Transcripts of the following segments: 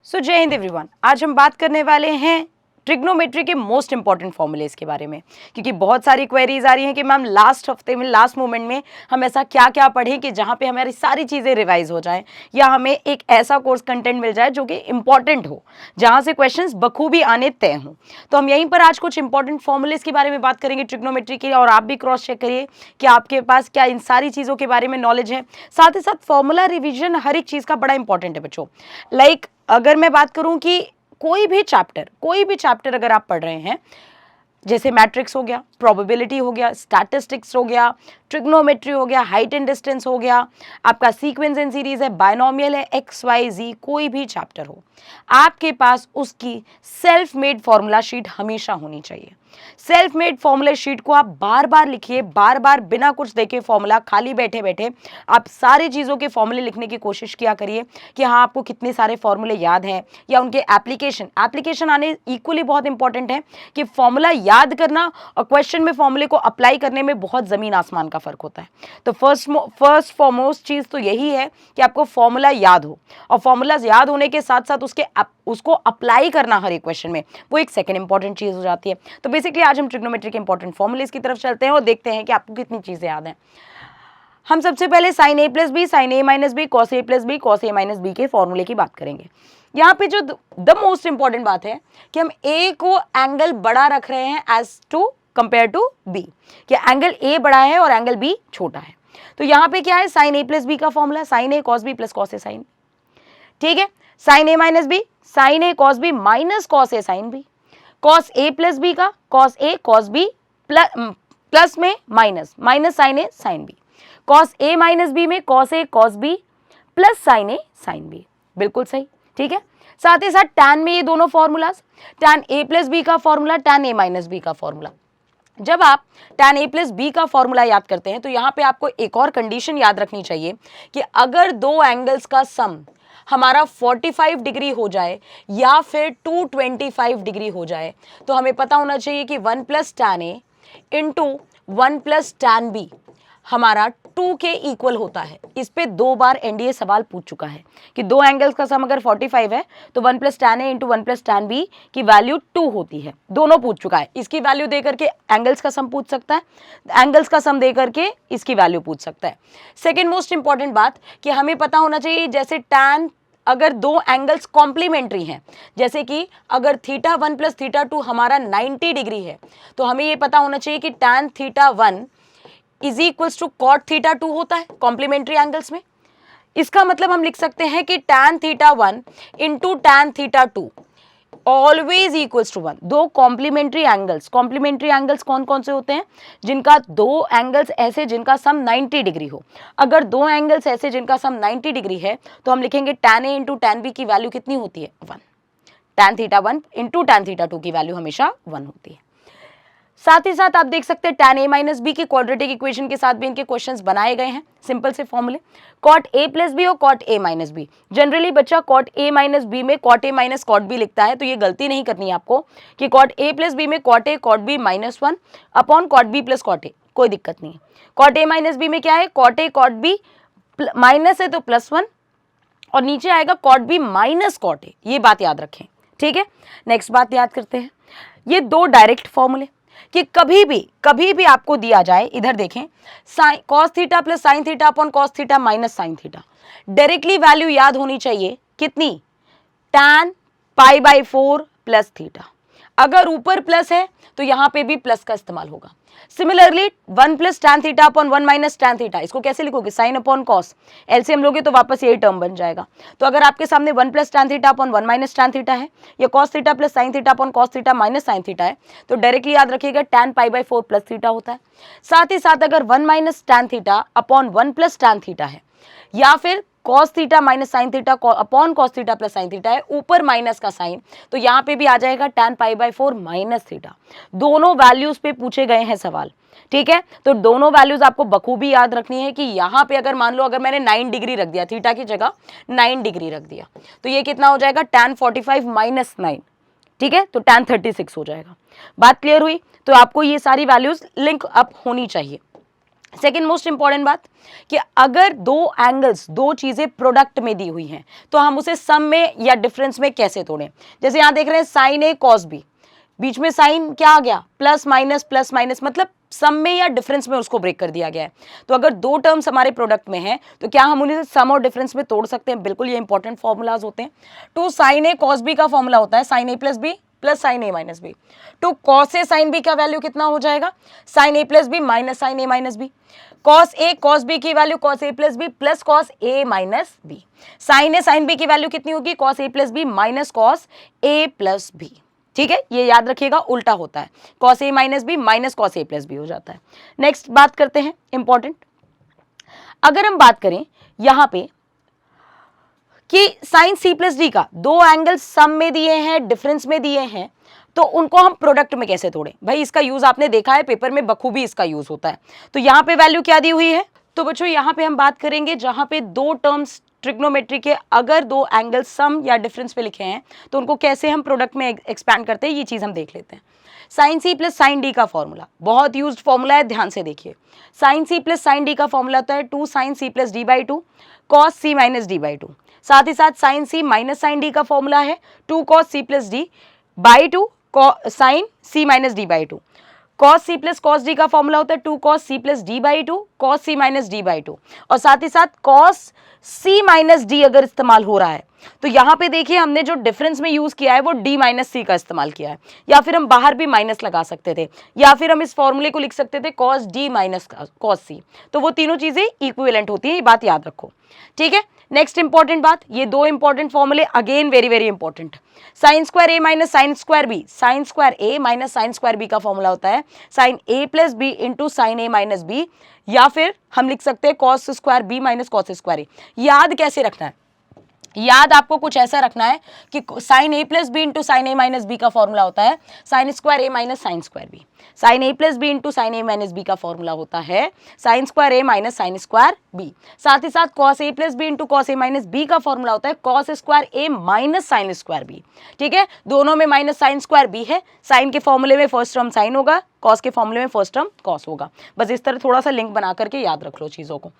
सो जय हिंद एवरीवन। आज हम बात करने वाले हैं ट्रिग्नोमेट्री के मोस्ट इंपॉर्टेंट फॉर्मूलेस के बारे में, क्योंकि बहुत सारी क्वेरीज आ रही हैं कि मैम लास्ट हफ्ते में लास्ट मोमेंट में हम ऐसा क्या क्या पढ़ें कि जहाँ पे हमारी सारी चीज़ें रिवाइज हो जाएं, या हमें एक ऐसा कोर्स कंटेंट मिल जाए जो कि इंपॉर्टेंट हो, जहाँ से क्वेश्चंस बखूबी आने तय हों। तो हम यहीं पर आज कुछ इंपॉर्टेंट फॉर्मूलेस के बारे में बात करेंगे ट्रिग्नोमेट्री के, और आप भी क्रॉस चेक करिए कि आपके पास क्या इन सारी चीज़ों के बारे में नॉलेज है। साथ ही साथ फॉर्मूला रिविजन हर एक चीज़ का बड़ा इंपॉर्टेंट है बच्चों। लाइक अगर मैं बात करूं कि कोई भी चैप्टर अगर आप पढ़ रहे हैं, जैसे मैट्रिक्स हो गया, प्रोबेबिलिटी हो गया, स्टैटिस्टिक्स हो गया, ट्रिग्नोमेट्री हो गया, हाइट एंड डिस्टेंस हो गया, आपका सीक्वेंस एंड सीरीज है, बायनोमियल है, एक्स वाई जी, कोई भी चैप्टर हो, आपके पास उसकी सेल्फ मेड फॉर्मूला शीट हमेशा होनी चाहिए। सेल्फ मेड फॉर्मूला शीट को आप बार बार लिखिए, बार बार बिना कुछ देखे फॉर्मूला, खाली बैठे बैठे आप सारी चीज़ों के फॉर्मूले लिखने की कोशिश किया करिए कि हाँ आपको कितने सारे फॉर्मूले याद हैं, या उनके एप्लीकेशन आने इक्वली बहुत इंपॉर्टेंट है कि फॉर्मूला याद करना और क्वेश्चन में फॉर्मूले को अप्लाई करने में बहुत ज़मीन आसमान का फ़र्क होता है। तो फर्स्ट फॉरमोस्ट चीज़ तो यही है कि आपको फॉर्मूला याद हो, और फॉर्मूला याद होने के साथ साथ उसको अप्लाई करना हर एक क्वेश्चन में, वो एक सेकंड इंपॉर्टेंट चीज़ हो जाती है। तो बेसिकली आज हम ट्रिग्नोमेट्री के इंपॉर्टेंट फॉर्मूलेस की तरफ चलते हैं और देखते हैं कि आपको कितनी चीज़ें याद हैं। हम सबसे पहले साइन ए प्लस बी, साइन ए माइनस बी, कॉस ए प्लस बी, कॉस ए माइनस बी के फॉर्मूले की बात करेंगे। यहाँ पे जो द मोस्ट इंपॉर्टेंट बात है कि हम ए को एंगल बड़ा रख रहे हैं as to compare to B, कि एंगल ए बड़ा है और एंगल बी छोटा है। तो यहाँ पे क्या है, साइन ए प्लस बी का formula sign a cos B plus cos a sign, ठीक है। Sine A minus b, sine a cos B minus cos a sine B. Cos A plus B का cos a cos B plus में minus minus sine a sine B. Cos A minus B में cos a cos B plus sine a sine B, बिल्कुल सही, ठीक है। साथ ही साथ टैन में ये दोनों formulas, tan A plus B का formula, tan A minus B का फॉर्मूला। जब आप टैन ए प्लस बी का फॉर्मूला याद करते हैं तो यहाँ पे आपको एक और कंडीशन याद रखनी चाहिए कि अगर दो एंगल्स का सम हमारा 45 डिग्री हो जाए या फिर 225 डिग्री हो जाए, तो हमें पता होना चाहिए कि 1 plus tan A into 1 plus tan B हमारा 2 के इक्वल होता है। इस पे 2 बार एनडीए सवाल पूछ चुका है कि दो एंगल्स का सम अगर 45 है तो 1 plus tan A into 1 plus tan B की वैल्यू 2 होती है। दोनों पूछ चुका है, इसकी वैल्यू दे करके एंगल्स का सम पूछ सकता है, एंगल्स का सम दे करके इसकी वैल्यू पूछ सकता है। सेकेंड मोस्ट इंपॉर्टेंट बात कि हमें पता होना चाहिए, जैसे टैन अगर दो एंगल्स कॉम्प्लीमेंट्री हैं, जैसे कि अगर थीटा 1 प्लस थीटा 2 हमारा 90 डिग्री है, तो हमें ये पता होना चाहिए कि tan theta 1 is equals to cot theta 2 होता है कॉम्प्लीमेंट्री एंगल्स में। इसका मतलब हम लिख सकते हैं कि tan theta 1 into tan theta 2 always equals to 1। दो कॉम्प्लीमेंट्री एंगल्स कौन कौन से होते हैं, जिनका दो एंगल्स ऐसे जिनका सम 90 डिग्री हो। अगर दो एंगल्स ऐसे जिनका सम 90 डिग्री है तो हम लिखेंगे tan A into tan B की वैल्यू कितनी होती है, 1। Tan theta 1 into tan theta 2 की वैल्यू हमेशा 1 होती है। साथ ही साथ आप देख सकते हैं टैन ए माइनस बी के क्वाड्रेटिक इक्वेशन के साथ भी इनके क्वेश्चंस बनाए गए हैं, सिंपल से फॉर्मूले। कॉट ए प्लस बी और cot A minus B, generally बच्चा कॉट ए माइनस बी में cot A minus cot B लिखता है, तो ये गलती नहीं करनी है आपको कि कॉट ए प्लस बी में cot a cot b minus 1 upon cot B plus cot a, कोई दिक्कत नहीं है। कॉट ए माइनस बी में क्या है, cot a cot b minus है तो प्लस 1, और नीचे आएगा cot b minus cot a, ये बात याद रखें, ठीक है। नेक्स्ट बात याद करते हैं, ये दो डायरेक्ट फॉर्मूले कि कभी भी आपको दिया जाए, इधर देखें, sine cos theta plus sine theta upon cos theta minus sine theta, directly value याद होनी चाहिए कितनी, tan pi by 4 plus theta. अगर ऊपर प्लस है तो यहाँ पे भी प्लस का इस्तेमाल होगा। Similarly 1 plus tan theta upon 1 minus tan theta, इसको कैसे लिखोगे, साइन अपॉन कॉस, एलसीएम लोगे तो वापस यही टर्म बन जाएगा। तो अगर आपके सामने 1 plus tan theta upon 1 minus tan theta है, या cos theta plus sine theta upon cos theta minus sine theta है, तो डायरेक्टली याद रखिएगा tan pi by 4 plus theta होता है। साथ ही साथ अगर 1 minus tan theta upon 1 plus tan theta है, या फिर cos theta minus sine theta upon cos theta plus sine theta है, ऊपर माइनस का साइन, तो यहाँ पे भी आ जाएगा tan pi by 4 minus theta. दोनों वैल्यूज पे पूछे गए हैं सवाल, ठीक है। तो दोनों वैल्यूज आपको बखूबी याद रखनी है कि यहाँ पे अगर मान लो अगर मैंने 9 डिग्री रख दिया, थीटा की जगह 9 डिग्री रख दिया, तो ये कितना हो जाएगा, टैन 45 माइनस 9, ठीक है, तो टैन 36 हो जाएगा। बात क्लियर हुई। तो आपको ये सारी वैल्यूज लिंक अप होनी चाहिए। सेकेंड मोस्ट इंपॉर्टेंट बात कि अगर दो एंगल्स, दो चीजें प्रोडक्ट में दी हुई हैं तो हम उसे सम में या डिफरेंस में कैसे तोड़ें। जैसे यहां देख रहे हैं साइन ए कॉस बी, बीच में साइन क्या आ गया, प्लस माइनस, मतलब सम में या डिफरेंस में उसको ब्रेक कर दिया गया है। तो अगर दो टर्म्स हमारे प्रोडक्ट में हैं तो क्या हम उन्हें सम और डिफरेंस में तोड़ सकते हैं? बिल्कुल, ये इंपॉर्टेंट फॉर्मूलाज होते हैं। Two sine a cos b का फॉर्मूला होता है sine A plus B plus sine A minus b. Two cos a sine b का वैल्यू कितना हो जाएगा? Sine A plus b minus sine A minus b. Cos a cos b की value cos A plus B plus cos A minus b. Sine a sine b की value कितनी होगी? Cos A plus b minus cos A plus B. ठीक है, ये याद रखिएगा, उल्टा होता है, cos A minus B minus cos A plus B हो जाता है। नेक्स्ट बात करते हैं इंपॉर्टेंट, अगर हम बात करें यहां पे कि साइन सी प्लस डी का दो एंगल सम में दिए हैं, डिफरेंस में दिए हैं, तो उनको हम प्रोडक्ट में कैसे तोड़ें? भाई इसका यूज आपने देखा है पेपर में, बखूबी इसका यूज होता है। तो यहां पे वैल्यू क्या दी हुई है? तो बच्चों यहां पे हम बात करेंगे जहां पे दो टर्म्स ट्रिग्नोमेट्री के अगर दो एंगल सम या डिफरेंस पे लिखे हैं तो उनको कैसे हम प्रोडक्ट में एक्सपैंड करते हैं, ये चीज हम देख लेते हैं। Sine c plus sine d का फॉर्मूला बहुत यूज्ड फॉर्मूला है, ध्यान से देखिए। Sine c plus sine d का फॉर्मूला होता है two sine c plus d by two cos c minus d by two. साथ ही साथ sine c minus sine d का फॉर्मूला है two cos c plus d by two sine c minus d by two. Cos c plus cos d का formula होता है two cos c plus d by two cos c minus d by two. और साथ ही साथ cos c minus D अगर इस्तेमाल हो रहा है तो यहां पे देखिए हमने जो डिफरेंस में यूज किया है वो डी माइनस सी का इस्तेमाल किया है, या फिर हम बाहर भी माइनस लगा सकते थे, या फिर हम इस फॉर्मूले को लिख सकते थे कॉस डी माइनस कॉस सी। तो वो तीनों चीजें इक्विवेलेंट होती है, ये बात याद रखो। ठीक है, नेक्स्ट इंपॉर्टेंट बात, ये दो इंपॉर्टेंट फॉर्मूले again very very important. Sine square A minus sine square B, sine square A minus sine square B का फॉर्मूला होता है साइन ए प्लस बी इंटू साइन ए माइनस बी, या फिर हम लिख सकते हैं cos square B minus cos square A. याद कैसे रखना है? याद आपको कुछ ऐसा रखना है कि साइन ए प्लस बी इंटू साइन ए माइनस बी का फॉर्मूला होता है sine square A minus sine square B. Sine A plus B into sine A minus B का फॉर्मूला होता है sine square A minus sine square B. साथ ही साथ cos ए plus B into cos ए minus B का formula होता है cos square A minus sine square B. ठीक है, दोनों में माइनस साइन स्क्वायर बी है, साइन के फॉर्मूले में फर्स्ट टर्म साइन होगा, कॉस के फॉर्मूले में फर्स्ट टर्म कॉस होगा। बस इस तरह थोड़ा सा लिंक बना करके याद रख लो चीजों को।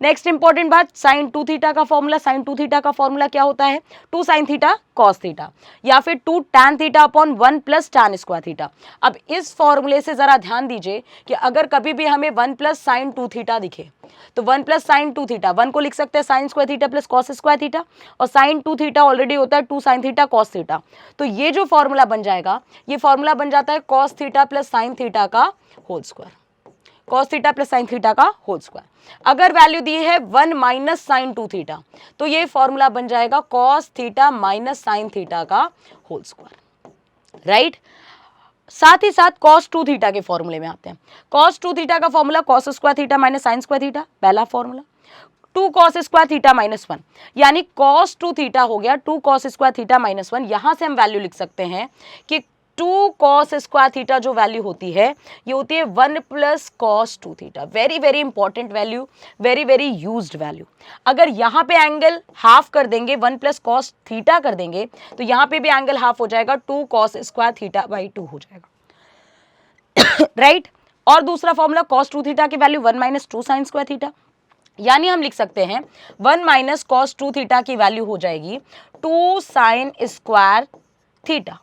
नेक्स्ट इंपॉर्टेंट बात, साइन टू थीटा का फॉर्मूला, साइन टू थीटा का फॉर्मूला क्या होता है? Two sine theta cos theta, या फिर two tan theta upon one plus tan square theta. अब इस फॉर्मूले से जरा ध्यान दीजिए कि अगर कभी भी हमें one plus sine two theta दिखे तो one plus sine two theta, one को लिख सकते हैं sine square theta plus cos square theta, और साइन टू थीटा ऑलरेडी होता है two sine theta cos theta. तो ये जो फॉर्मूला बन जाएगा, ये फॉर्मूला बन जाता है cos theta plus sine theta का whole square, cos theta plus sine theta का होल स्क्वायर। अगर वैल्यू दी है one minus sine two theta तो ये फॉर्मूला बन जाएगा cos theta minus sine theta का होल स्क्वायर, राइट। साथ ही साथ कॉस टू थीटा के फॉर्मूले में आते हैं। कॉस टू थीटा का formula cos square theta minus sine square theta, पहला formula. Two cos square theta minus one, यानी कॉस टू थीटा हो गया two cos square theta minus one. यहां से हम वैल्यू लिख सकते हैं कि टू कॉस स्क्वायर थीटा जो वैल्यू होती है ये होती है one plus cos two theta. Very very important value, very very used value. अगर यहाँ पे एंगल हाफ कर देंगे, वन प्लस कॉस थीटा कर देंगे तो यहाँ पे भी एंगल हाफ हो जाएगा, two cos square theta by two हो जाएगा, राइट। और दूसरा फॉर्मूला कॉस टू थीटा की value one minus two sine square theta, यानी हम लिख सकते हैं one minus cos two theta की वैल्यू हो जाएगी टू साइन स्क्वायर थीटा।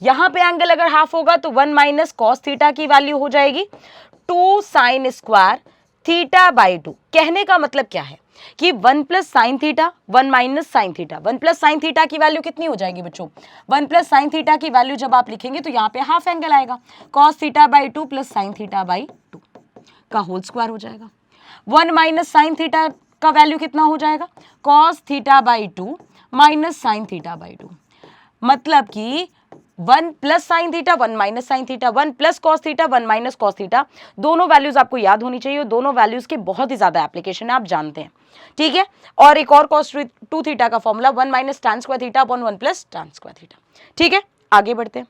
यहां पे एंगल अगर हाफ होगा तो वन माइनस कॉस थीटा की वैल्यू हो जाएगी two sine square theta by two. कहने का मतलब क्या है कि one plus sine theta one minus sine theta, one plus sine theta की वैल्यू कितनी हो जाएगी बच्चों? वन प्लस साइन थीटा की वैल्यू जब आप लिखेंगे तो यहाँ पे हाफ एंगल आएगा, cos theta by two plus sine theta by two का होल स्क्वायर हो जाएगा। वन माइनस साइन थीटा का वैल्यू कितना हो जाएगा? Cos theta by to minus sine theta by to, मतलब कि one plus sine theta one minus sine theta, one plus cos theta one minus cos theta. दोनों values आपको याद होनी चाहिए, दोनों वैल्यूज के बहुत ही ज्यादा एप्लीकेशन है, आप जानते हैं, ठीक है। और एक और कॉस टू थीटा का formula one minus tan square theta upon one plus tan square theta, ठीक है। आगे बढ़ते हैं।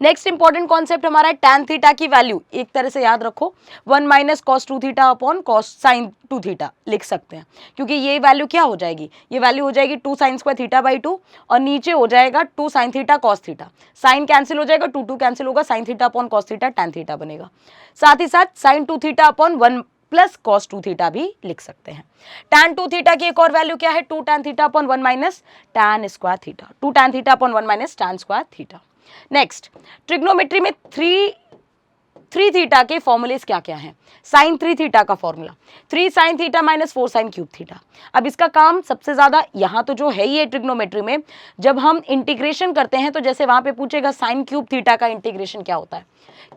नेक्स्ट इंपॉर्टेंट कॉन्सेप्ट हमारा है tan थीटा की वैल्यू, एक तरह से याद रखो 1 minus cos 2 theta upon cos sine 2 theta लिख सकते हैं, क्योंकि ये वैल्यू क्या हो जाएगी, ये वैल्यू हो जाएगी 2 साइन स्क्वायर थीटा बाई 2 और नीचे हो जाएगा 2 sine theta cos theta, sine cancel हो जाएगा, 2 कैंसिल होगा, sine theta upon cos theta tan theta बनेगा। साथ ही साथ sine 2 theta upon 1 plus cos 2 theta भी लिख सकते हैं। tan 2 थीटा की एक और वैल्यू क्या है, 2 tan theta upon 1 minus tan square theta, 2 tan theta upon 1 minus tan square theta. Next, trigonometry में थ्री थीटा के फॉर्मूलेस क्या क्या हैं। साइन 3 थीटा का formula 3 sine theta minus 4 sine cube theta. अब इसका काम सबसे ज्यादा यहाँ तो जो है ही है ट्रिग्नोमेट्री में, जब हम इंटीग्रेशन करते हैं तो जैसे वहां पे पूछेगा साइन क्यूब थीटा का इंटीग्रेशन क्या होता है,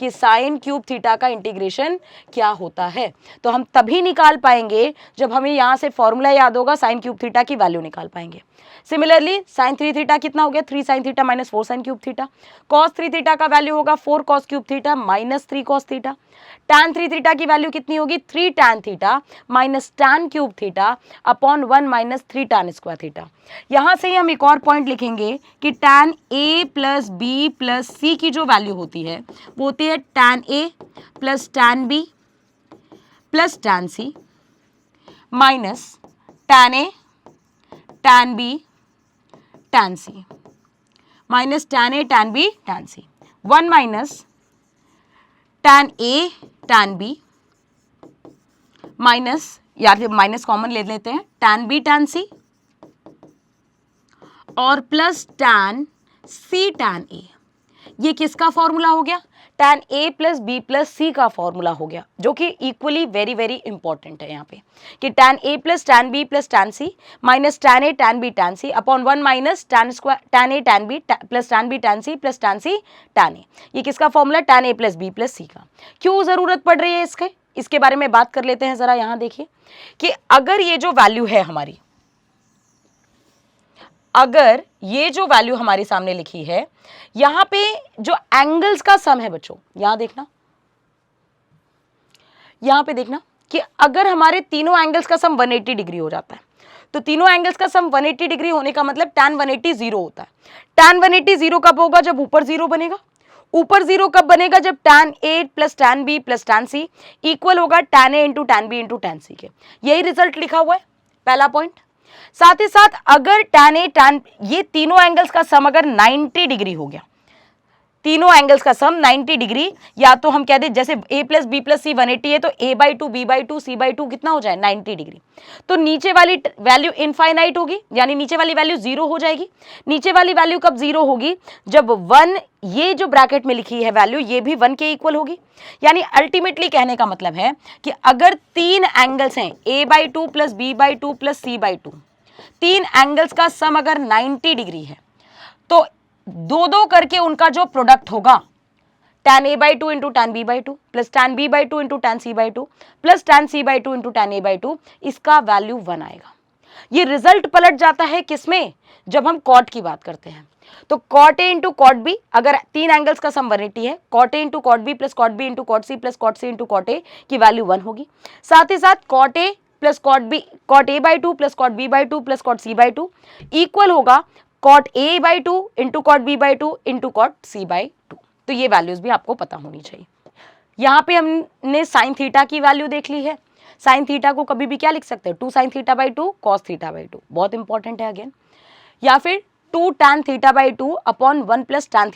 कि साइन क्यूब थीटा का इंटीग्रेशन क्या होता है, तो हम तभी निकाल पाएंगे जब हमें यहाँ से फॉर्मूला याद होगा, साइन क्यूब थीटा की वैल्यू निकाल पाएंगे। सिमिलरली साइन 3 थीटा कितना हो गया, 3 sine theta minus 4 sine cube theta. Cos 3 theta का वैल्यू होगा 4 cos cube theta minus 3 cos theta. tan 3 theta की वैल्यू कितनी होगी, 3 tan theta minus tan cube theta upon 1 minus 3 tan square theta. यहां से ही हम एक और पॉइंट लिखेंगे कि tan a plus B plus C की जो वैल्यू होती है वो होती है tan a plus tan b plus tan c minus tan a tan b tan c minus tan a tan b tan c, 1 minus tan a tan b minus, यार minus common ले लेते हैं, tan b tan c और plus tan c tan a। ये किसका formula हो गया, tan a plus B plus c का फॉर्मूला हो गया, जो कि इक्वली वेरी वेरी इंपॉर्टेंट है यहाँ पे, कि tan a plus tan b plus tan c minus tan a tan b tan c upon 1 minus tan a tan b plus tan b tan c plus tan c tan a। ये किसका formula, tan a plus b plus c का। क्यों जरूरत पड़ रही है इसके बारे में बात कर लेते हैं जरा। यहाँ देखिए कि अगर ये जो वैल्यू है हमारी, अगर ये जो वैल्यू हमारे सामने लिखी है, यहां पे जो एंगल्स का सम है बच्चों, यहां देखना, यहां पे देखना कि अगर हमारे तीनों एंगल्स का सम 180 डिग्री हो जाता है, तो तीनों एंगल्स का सम 180 डिग्री होने का मतलब tan 180 जीरो होता है। tan 180 जीरो कब होगा, जब ऊपर जीरो बनेगा। ऊपर जीरो कब बनेगा, जब tan a plus tan b plus tan c equal होगा tan a into tan b into tan c के। यही रिजल्ट लिखा हुआ है, पहला पॉइंट। साथ ही साथ अगर tan a tan, ये तीनों एंगल्स का सम अगर 90 डिग्री हो गया, तीनों एंगल्स का सम 90 डिग्री, या तो हम कह दें जैसे a प्लस बी प्लस सी 180 है तो a by 2 b by 2 c by 2 कितना हो जाए 90 डिग्री, तो नीचे वाली वैल्यू इनफाइनाइट होगी, यानी नीचे वाली वैल्यू जीरो हो जाएगी। नीचे वाली वैल्यू कब जीरो होगी, जब 1, ये जो ब्रैकेट में लिखी है वैल्यू, ये भी 1 के इक्वल होगी। यानी अल्टीमेटली कहने का मतलब है कि अगर तीन एंगल्स हैं a by 2 plus b by 2 plus c by 2, तीन एंगल्स का सम अगर 90 डिग्री है, तो दो दो करके उनका जो प्रोडक्ट होगा tan a by 2 into tan b by 2 plus tan b by 2 into tan c by 2 plus tan c by 2 into tan a by 2, इसका वैल्यू 1 आएगा। ये रिजल्ट पलट जाता है किसमें, जब हम कॉट की बात करते हैं, तो cot A into cot B, अगर तीन एंगल्स का सम 180 है, cot A into cot B plus cot B into cot C plus cot C into cot A की वैल्यू 1 होगी। साथ ही साथ cot A plus cot B, cot A by 2 plus cot B by 2 plus cot C by 2 equal होगा cot A by 2 into cot B by 2 into cot C by 2। तो ये values भी आपको पता होनी चाहिए। यहाँ पे हमने साइन थीटा की वैल्यू देख ली है। साइन थीटा को कभी भी क्या लिख सकते हैं, 2 sine theta by 2 cos theta by 2, बहुत इंपॉर्टेंट है अगेन, या फिर 2 tan theta by 2 upon 1 plus tan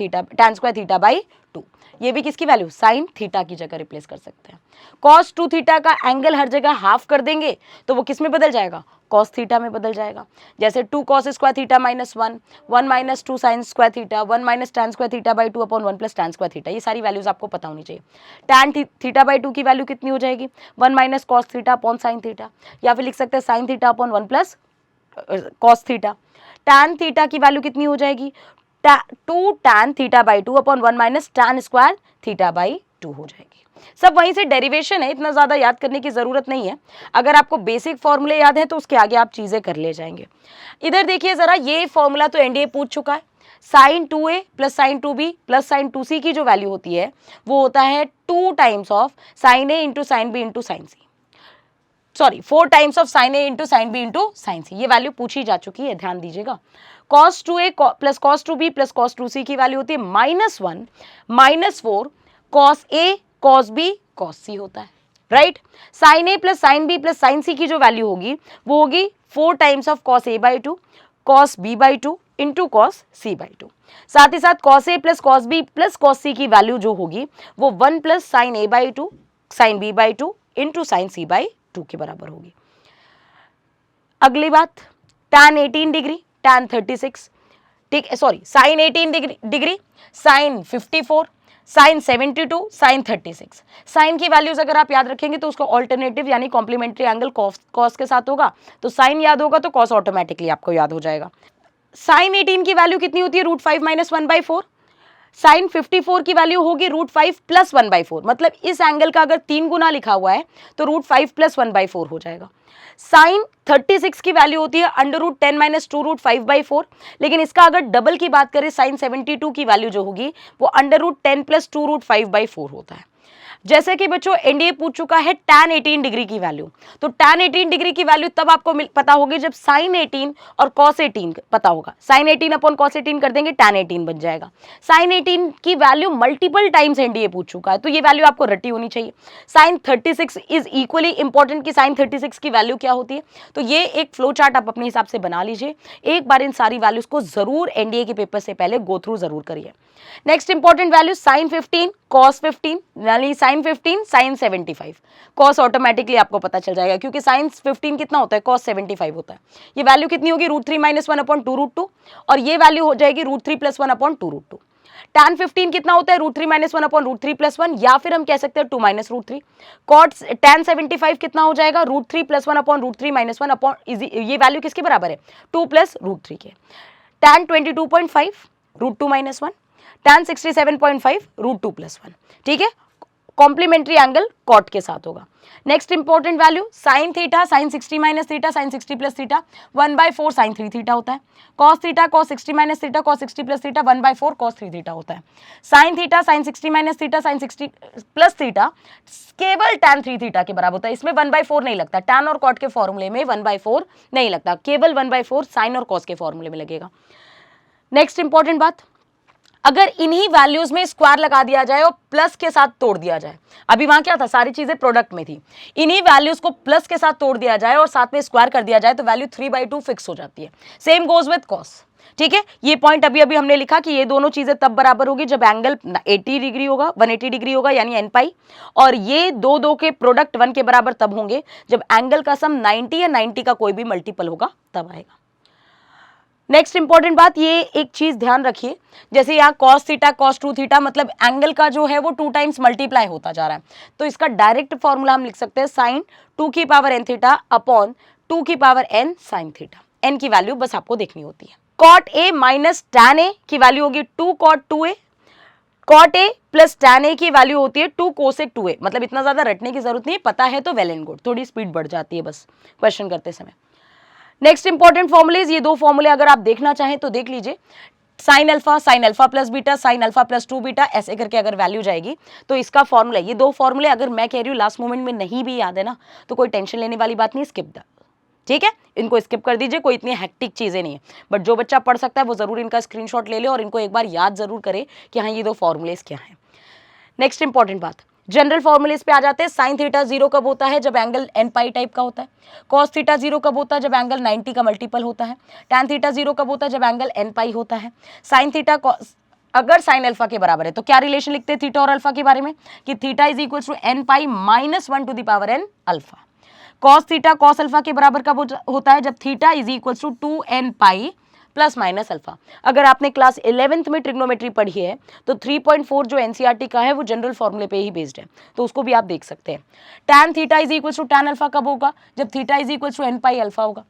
square theta by 2, ये भी किसकी वैल्यू, साइन थीटा की जगह रिप्लेस कर सकते हैं। कॉस 2 थीटा का एंगल हर जगह हाफ कर देंगे तो वो किस में बदल जाएगा, कॉस थीटा में बदल जाएगा। जैसे 2 cos square theta minus 1, 1 minus 2 sign square theta, 1 minus tan square theta by 2 upon 1 plus tan square theta, ये सारी वैल्यूज आपको पता होनी चाहिए। tan थीटा बाई 2 की वैल्यू कितनी हो जाएगी, 1 minus cos theta upon sine theta, या फिर लिख सकते हैं sign theta upon 1 plus cos theta. tan theta की वैल्यू कितनी हो जाएगी, 2 tan theta by 2 upon 1 minus tan square theta by 2 हो जाएगी। सब वहीं से डेरिवेशन है, इतना ज़्यादा याद करने की ज़रूरत नहीं है। अगर आपको बेसिक फॉर्मूले याद है तो उसके आगे आप चीज़ें कर ले जाएंगे। इधर देखिए ज़रा, ये फॉर्मूला तो एनडीए पूछ चुका है। Sine 2a plus sine 2b plus sine 2c की जो वैल्यू होती है वो होता है 2 times of sine a into sine b into sine c, sorry 4 times of sine a into sine b into sine c। ये वैल्यू पूछी जा चुकी है, ध्यान दीजिएगा। cos 2a plus cos 2b plus cos 2c की वैल्यू होती है -1 -4 cos a cos b cos c होता है, right. Sine a plus sine b plus sine c की जो वैल्यू होगी वो होगी 4 times of cos a by 2 cos b by 2 into cos c by 2। साथ ही साथ cos a plus cos b plus cos c की वैल्यू जो होगी वो 1 plus sine a by 2 sine b by 2 into sine c by 2 के बराबर होगी। अगली बात tan 18 डिग्री tan 36, ठीक है, sorry sine 18 degree sine 54 sine 72 sine 36। Sine की वैल्यूज अगर आप याद रखेंगे तो उसका ऑल्टरनेटिव यानी कॉम्प्लीमेंट्री एंगल कॉस के साथ होगा, तो साइन याद होगा तो कॉस ऑटोमेटिकली आपको याद हो जाएगा। साइन 18 की वैल्यू कितनी होती है, √5 - 1/4। साइन 54 की वैल्यू होगी √5 + 1/4, मतलब इस एंगल का अगर 3 गुना लिखा हुआ है तो √5 + 1/4 हो जाएगा। साइन 36 की वैल्यू होती है √10 - 2 √5/4, लेकिन इसका अगर डबल की बात करें साइन 72 की वैल्यू जो होगी वो √10 + 2 √5/4 होता है। जैसे कि बच्चों एनडीए पूछ चुका है tan 18 डिग्री की वैल्यू, तो tan 18 डिग्री की वैल्यू तब आपको पता होगी जब sin 18 और cos 18 पता होगा। sin 18 अपॉन cos 18 कर देंगे, tan 18 बन जाएगा। sin 18 की वैल्यू मल्टीपल टाइम्स एनडीए पूछ चुका है, तो ये वैल्यू आपको रटी होनी चाहिए। sin 36 इज इक्वली इंपॉर्टेंट कि sin 36 की वैल्यू क्या होती है, तो ये एक फ्लो चार्ट आप अपने हिसाब से बना लीजिए। एक बार इन सारी वैल्यूज को जरूर एनडीए के पेपर से पहले गो थ्रू जरूर करिए। Next important value sin 15 cos 15 यानी sin 15 sin 75। cos ऑटोमेटिकली आपको पता चल जाएगा क्योंकि sin 15 कितना होता है, cos 75 होता है। ये वैल्यू कितनी होगी, √3 - 1/2 √2, और ये वैल्यू हो जाएगी √3 + 1/2 √2। tan 15 कितना होता है, √3 - 1/√3 + 1, या फिर हम कह सकते हैं 2 - √3। cot tan 75 कितना हो जाएगा, √3 + 1/√3 - 1 ये वैल्यू किसके बराबर है, 2 + √3 के। tan 22.5 √2 - 1, tan 67.5 √2 + 1, ठीक है, कॉम्प्लीमेंट्री एंगल कॉट के साथ होगा। Next important value sin theta sin 60 - theta sin 60 + theta 1/4 sin 3 theta होता है। cos theta cos 60 - theta cos 60 + theta 1/4 cos 3 theta होता है। sin theta sin 60 - theta sin 60 + theta केवल tan 3 थीटा के बराबर होता है, इसमें 1/4 नहीं लगता। tan और cot के फॉर्मूले में 1/4 नहीं लगता, केवल 1/4 sin और cos के फॉर्मूले में लगेगा। नेक्स्ट इंपॉर्टेंट बात, अगर इन्हीं वैल्यूज में स्क्वायर लगा दिया जाए और प्लस के साथ तोड़ दिया जाए, अभी वहां क्या था, सारी चीजें प्रोडक्ट में थी, इन्हीं वैल्यूज को प्लस के साथ तोड़ दिया जाए और साथ में स्क्वायर कर दिया जाए तो वैल्यू 3/2 फिक्स हो जाती है। सेम गोज विद कॉस, ठीक है। ये पॉइंट अभी अभी हमने लिखा कि ये दोनों चीजें तब बराबर होगी जब एंगल 80 डिग्री होगा, 180 डिग्री होगा यानी n पाई, और ये दो के प्रोडक्ट 1 के बराबर तब होंगे जब एंगल का सम 90 या 90 का कोई भी मल्टीपल होगा तब आएगा। नेक्स्ट इंपॉर्टेंट बात, ये एक चीज ध्यान रखिए, जैसे यहाँ cos थीटा cos 2 थीटा मतलब एंगल का जो है वो 2 टाइम्स मल्टीप्लाई होता जा रहा है, तो इसका डायरेक्ट फॉर्मूला हम लिख सकते हैं sin 2n theta upon 2n sin theta. n की वैल्यू बस आपको देखनी होती है। cot a minus tan a की वैल्यू होगी 2 cot 2a, cot a plus tan a की वैल्यू होती है 2 cosec 2a, मतलब इतना ज्यादा रटने की जरूरत नहीं है, पता है तो वेल एंड गुड, थोड़ी स्पीड बढ़ जाती है बस क्वेश्चन करते समय। नेक्स्ट इंपॉर्टेंट फॉर्मुलेज, ये दो फॉर्मूले अगर आप देखना चाहें तो देख लीजिए, sin alpha plus beta sin alpha plus 2 beta, ऐसे करके अगर वैल्यू जाएगी तो इसका फॉर्मूला, ये दो फॉर्मूले अगर मैं कह रही हूँ लास्ट मोमेंट में नहीं भी याद है ना तो कोई टेंशन लेने वाली बात नहीं, स्किप द, ठीक है, इनको स्किप कर दीजिए, कोई इतनी हेक्टिक चीजें नहीं है, बट जो बच्चा पढ़ सकता है वो जरूर इनका स्क्रीनशॉट ले ले और इनको एक बार याद जरूर करे कि हाँ ये दो फॉर्मूलेज क्या है। नेक्स्ट इंपॉर्टेंट बात, जनरल फॉर्मूलेज पे आ जाते हैं। साइन थीटा 0 कब होता है, जब एंगल n पाई टाइप का होता है। कॉस थीटा 0 कब होता है, जब एंगल 90 का मल्टीपल होता है। टैन थीटा 0 कब होता है, जब एंगल n पाई होता है। साइन थीटा अगर साइन अल्फा के बराबर है तो क्या रिलेशन लिखते हैं थीटा और अल्फा के बारे में, कि theta is equal to n pi minus 1 to the power n alpha. Cos theta cos alpha के बराबर कब होता है, जब theta is equal to 2n pi plus minus alpha. अगर आपने क्लास 11th में ट्रिग्नोमेट्री पढ़ी है तो 3.4 जो एनसीईआरटी का है वो जनरल फॉर्मूले पे ही बेस्ड है, तो उसको भी आप देख सकते हैं। Tan theta is equal to tan alpha कब होगा, जब theta is equal to n pi alpha होगा।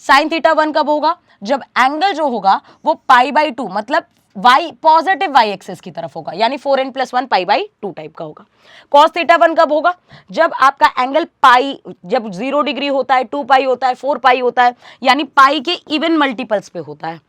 साइन थीटा 1 कब होगा, जब एंगल जो होगा वो π/2 मतलब y पॉजिटिव y एक्सिस की तरफ होगा, यानी 4n + 1 π/2 टाइप का होगा। cos थीटा 1 कब होगा, जब आपका एंगल पाई, जब 0 डिग्री होता है, 2 पाई होता है, 4 पाई होता है, यानी पाई के इवन मल्टीपल्स पे होता है।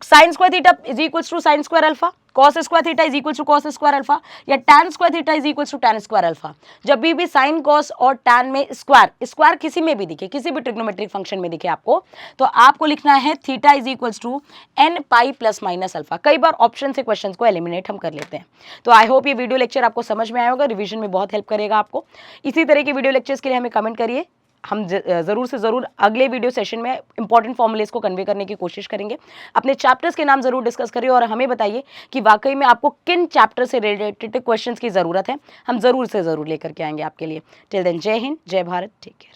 Sine square theta is equals to sine square alpha, cos square theta is equals to cos square alpha, या tan square theta is equals to tan square alpha. जब भी साइन कॉस और tan में square किसी में भी दिखे, किसी भी ट्रिग्नोमेट्रिक फंक्शन में दिखे आपको, तो आपको लिखना है theta is equals to n pi plus minus alpha. कई बार ऑप्शन से क्वेश्चन को एलिमिनेट हम कर लेते हैं। तो आई होप ये वीडियो लेक्चर आपको समझ में आया होगा, रिविजन में बहुत हेल्प करेगा आपको। इसी तरह के वीडियो लेक्चर्स के लिए हमें कमेंट करिए, हम ज़रूर से ज़रूर अगले वीडियो सेशन में इंपॉर्टेंट फॉर्मूलेस को कन्वे करने की कोशिश करेंगे। अपने चैप्टर्स के नाम ज़रूर डिस्कस करिए और हमें बताइए कि वाकई में आपको किन चैप्टर से रिलेटेड क्वेश्चंस की ज़रूरत है, हम ज़रूर से ज़रूर लेकर के आएंगे आपके लिए। टिल देन, जय हिंद, जय भारत, टेक केयर।